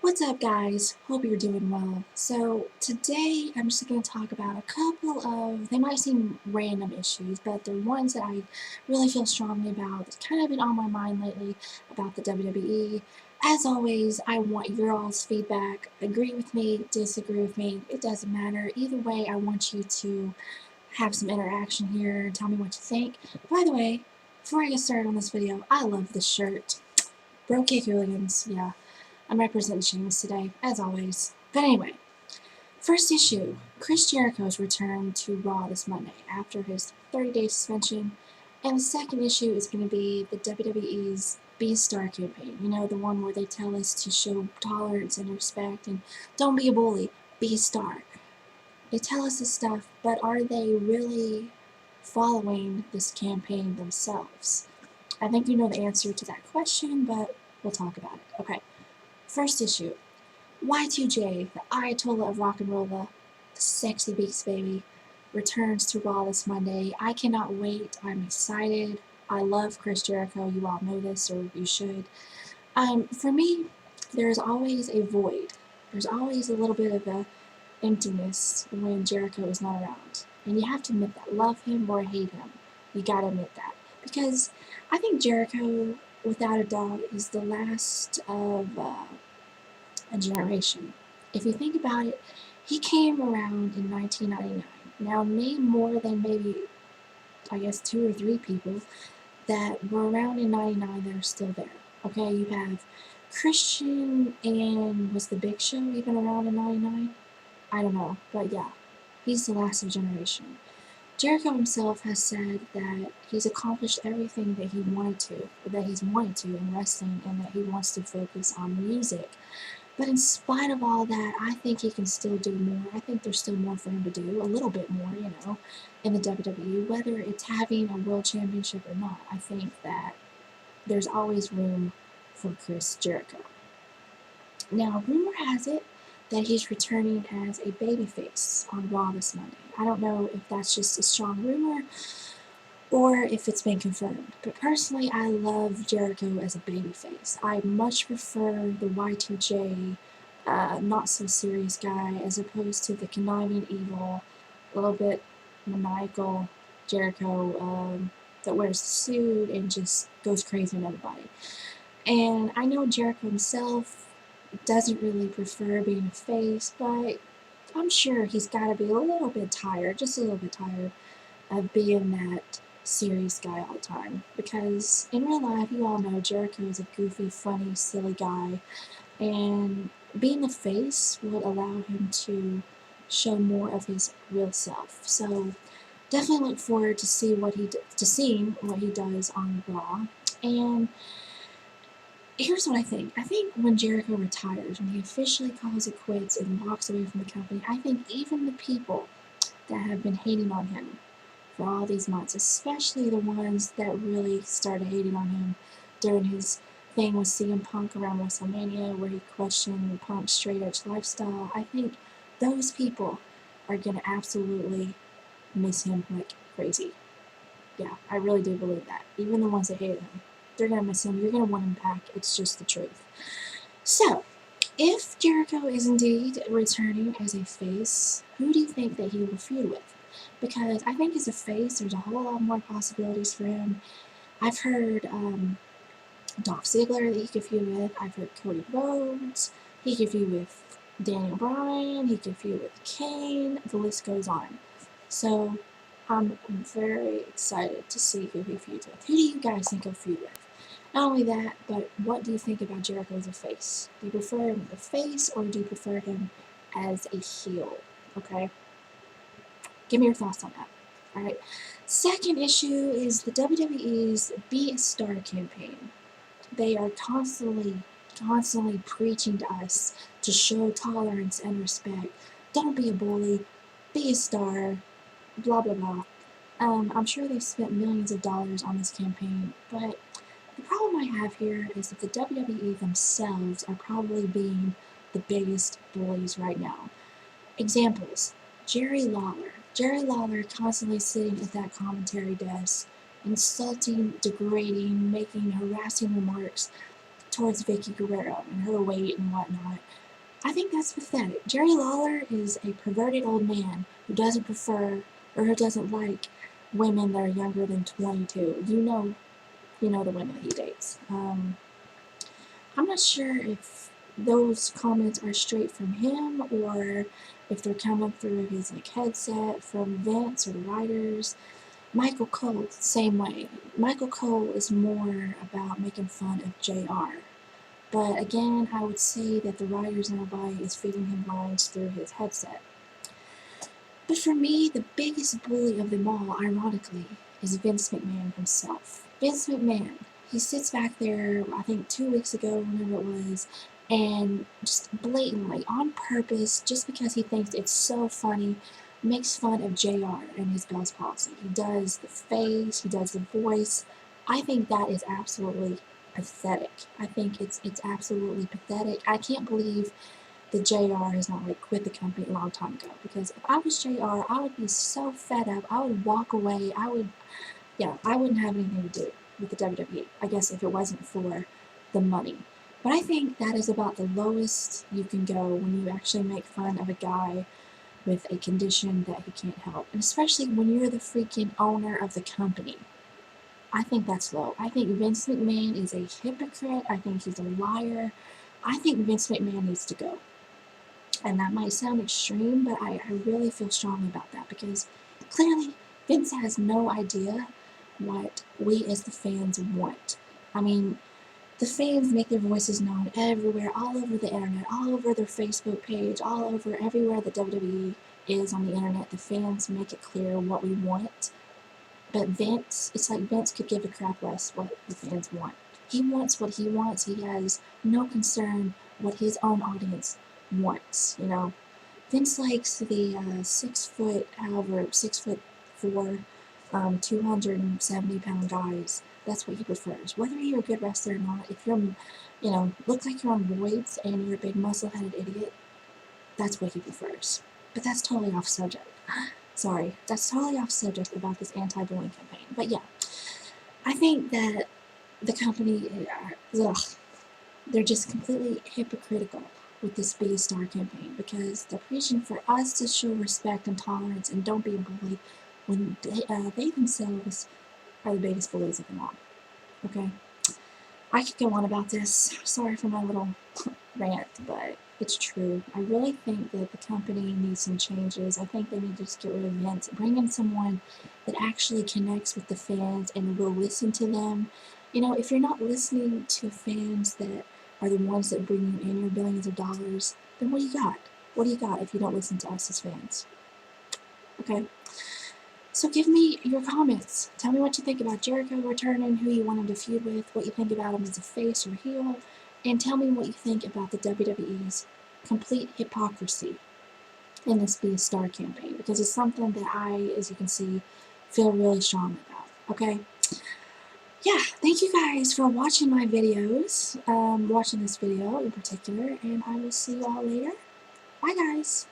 What's up, guys? Hope you're doing well. So today I'm just going to talk about a couple of, they might seem random issues, but they're ones that I really feel strongly about. It's kind of been on my mind lately about the WWE. As always, I want your all's feedback. Agree with me, disagree with me, it doesn't matter. Either way, I want you to have some interaction here and tell me what you think. By the way, before I get started on this video, I love this shirt. Bro Kick Hooligans, yeah. I'm representing Sheamus today, as always. But anyway, first issue, Chris Jericho's return to Raw this Monday after his 30-day suspension. And the second issue is going to be the WWE's Be a Star campaign. You know, the one where they tell us to show tolerance and respect and don't be a bully, be a star. They tell us this stuff, but are they really following this campaign themselves? I think you know the answer to that question, but we'll talk about it. Okay. First issue, Y2J, the Ayatollah of rock and roll, the sexy beast baby, returns to Raw this Monday. I cannot wait. I'm excited. I love Chris Jericho. You all know this, or you should. For me, there's always a void. There's always a little bit of a emptiness when Jericho is not around. And you have to admit that. Love him or hate him. You gotta admit that. Because I think Jericho, without a doubt, is the last of a generation. If you think about it, he came around in 1999. Now, name more than maybe, I guess, 2 or 3 people that were around in 99 that are still there. Okay, you have Christian, and was the Big Show even around in 99? I don't know, but yeah, he's the last of a generation. Jericho himself has said that he's accomplished everything that he's wanted to in wrestling, and that he wants to focus on music. But in spite of all that, I think he can still do more. I think there's still more for him to do, a little bit more, in the WWE, whether it's having a world championship or not. I think that there's always room for Chris Jericho. Now, rumor has it that he's returning as a babyface on Raw this Monday. I don't know if that's just a strong rumor or if it's been confirmed. But personally, I love Jericho as a babyface. I much prefer the Y2J, not so serious guy, as opposed to the conniving, evil, a little bit maniacal Jericho that wears the suit and just goes crazy on everybody. And I know Jericho himself doesn't really prefer being a face, but I'm sure he's got to be a little bit tired, just a little bit tired of being that serious guy all the time. Because in real life, you all know Jericho is a goofy, funny, silly guy, and being a face would allow him to show more of his real self. So definitely look forward to seeing what he does on Raw. And here's what I think. I think when Jericho retires, when he officially calls it quits and walks away from the company, I think even the people that have been hating on him for all these months, especially the ones that really started hating on him during his thing with CM Punk around WrestleMania, where he questioned Punk's straight edge lifestyle, I think those people are going to absolutely miss him like crazy. Yeah, I really do believe that. Even the ones that hated him, they're going to miss him. You're going to want him back. It's just the truth. So, if Jericho is indeed returning as a face, who do you think that he will feud with? Because I think as a face, there's a whole lot more possibilities for him. I've heard Dolph Ziggler that he could feud with. I've heard Cody Rhodes. He could feud with Daniel Bryan. He could feud with Kane. The list goes on. So I'm very excited to see who he feuds with. Who do you guys think he'll feud with? Not only that, but what do you think about Jericho as a face? Do you prefer him as a face, or do you prefer him as a heel? Okay? Give me your thoughts on that. Alright. Second issue is the WWE's Be a Star campaign. They are constantly preaching to us to show tolerance and respect. Don't be a bully. Be a star. Blah, blah, blah. I'm sure they've spent millions of dollars on this campaign, but the problem I have here is that the WWE themselves are probably being the biggest bullies right now. Examples: Jerry Lawler. Jerry Lawler constantly sitting at that commentary desk, insulting, degrading, making harassing remarks towards Vicky Guerrero and her weight and whatnot. I think that's pathetic. Jerry Lawler is a perverted old man who doesn't prefer or who doesn't like women that are younger than 22. You know the women that he dates. I'm not sure if those comments are straight from him or if they're coming through his headset from Vince or the writers. Michael Cole, same way. Michael Cole is more about making fun of JR. But again, I would say that the writers and everybody is feeding him lines through his headset. But for me, the biggest bully of them all, ironically, is Vince McMahon himself. Vince McMahon, he sits back there, I think 2 weeks ago, whenever it was, and just blatantly, on purpose, just because he thinks it's so funny, makes fun of JR and his Bell's palsy. He does the face, he does the voice. I think that is absolutely pathetic. I think it's absolutely pathetic. I can't believe that JR has not quit the company a long time ago, because if I was JR, I would be so fed up. I would walk away. I wouldn't have anything to do with the WWE, I guess, if it wasn't for the money. But I think that is about the lowest you can go when you actually make fun of a guy with a condition that he can't help, and especially when you're the freaking owner of the company. I think that's low. I think Vince McMahon is a hypocrite. I think he's a liar. I think Vince McMahon needs to go. And that might sound extreme, but I really feel strongly about that, because clearly Vince has no idea what we as the fans want. I mean, the fans make their voices known everywhere, all over the internet, all over their Facebook page, all over everywhere that WWE is on the internet. The fans make it clear what we want. But Vince, it's like Vince could give a crap less what the fans want. He wants what he wants. He has no concern what his own audience wants, you know. Vince likes the 6'4", 270-pound guys. That's what he prefers. Whether you're a good wrestler or not, if you're, look like you're on roids and you're a big muscle-headed idiot, that's what he prefers. But that's totally off subject. Sorry, that's totally off subject about this anti-bullying campaign. But yeah, I think that the company, they're just completely hypocritical with this Be a Star campaign, because they're preaching for us to show respect and tolerance and don't be a bully, when they themselves are the biggest bullies of them all. Okay? I could go on about this. Sorry for my little rant, but it's true. I really think that the company needs some changes. I think they need to just get rid of Vince, bring in someone that actually connects with the fans and will listen to them. You know, if you're not listening to fans that are the ones that bring you in your billions of dollars, then what do you got? What do you got if you don't listen to us as fans? Okay? So give me your comments. Tell me what you think about Jericho returning, who you want him to feud with, what you think about him as a face or heel, and tell me what you think about the WWE's complete hypocrisy in this Be a Star campaign, because it's something that I, as you can see, feel really strongly about. Okay? Yeah, thank you guys for watching my videos, watching this video in particular, and I will see you all later. Bye, guys.